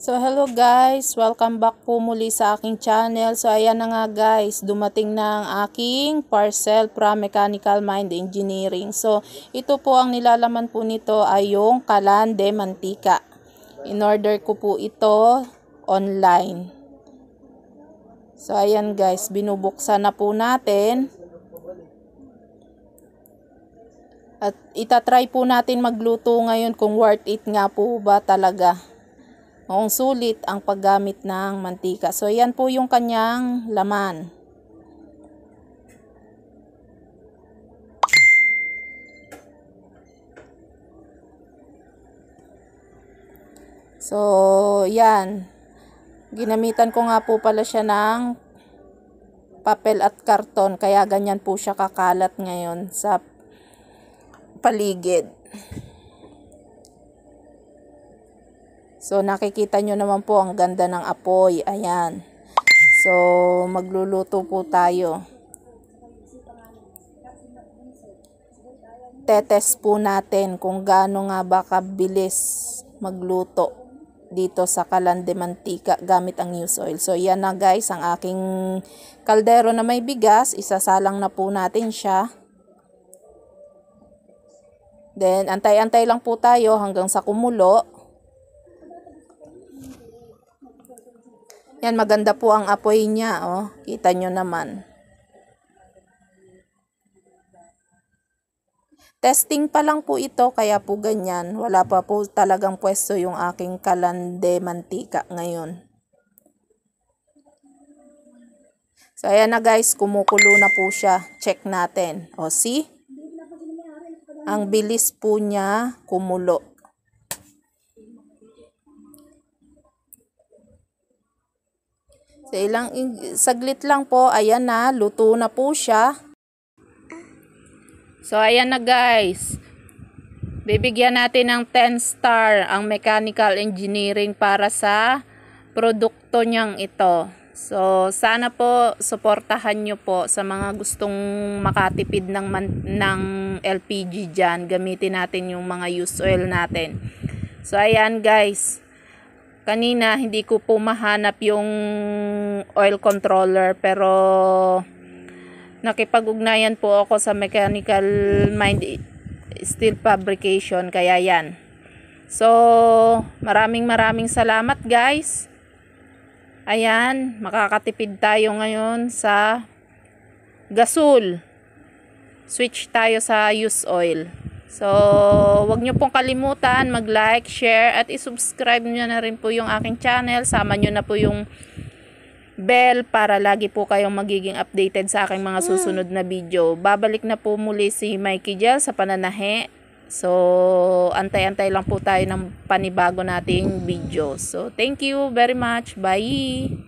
So hello guys, welcome back po muli sa aking channel. So ayan na nga guys, dumating na ang aking parcel from Mechanical Mind Engineering. So ito po ang nilalaman po nito ay yung kalan de mantika. In-order ko po ito online. So ayan guys, binubuksan na po natin. At itatry po natin magluto ngayon kung worth it nga po ba talaga. Kung sulit ang paggamit ng mantika. So yan po yung kanyang laman. So yan. Ginamitan ko nga po pala siya ng papel at karton. Kaya ganyan po siya kakalat ngayon sa paligid. So nakikita nyo naman po ang ganda ng apoy. Ayan. So magluluto po tayo. Tetest po natin kung gaano nga ba kabilis magluto dito sa kalan de mantika gamit ang used oil. So yan na guys ang aking kaldero na may bigas. Isasalang na po natin siya. Then antay-antay lang po tayo hanggang sa kumulo. Yan, maganda po ang apoy niya, oh. Kita nyo naman. Testing pa lang po ito, kaya po ganyan. Wala pa po talagang pwesto yung aking kalan de mantika ngayon. So, ayan na guys, kumukulo na po siya. Check natin. O, see? Ang bilis po niya kumulo. So, saglit lang po, ayan na, luto na po siya. So, ayan na guys. Bibigyan natin ng 10 star ang mechanical engineering para sa produkto niyang ito. So, sana po suportahan nyo po sa mga gustong makatipid ng LPG dyan. Gamitin natin yung mga used oil natin. So, ayan guys. Kanina, hindi ko po mahanap yung oil controller pero nakipag-ugnayan po ako sa Mechanical Mind Steel Fabrication kaya yan. So, maraming salamat guys. Ayan, makakatipid tayo ngayon sa gasol. Switch tayo sa used oil. So, wag nyo pong kalimutan mag-like, share, at i-subscribe nyo na rin po yung aking channel. Sama nyo na po yung bell para lagi po kayong magiging updated sa aking mga susunod na video. Babalik na po muli si Mikey Gel sa pananahe. So, antay-antay lang po tayo ng panibago nating video. So, thank you very much. Bye!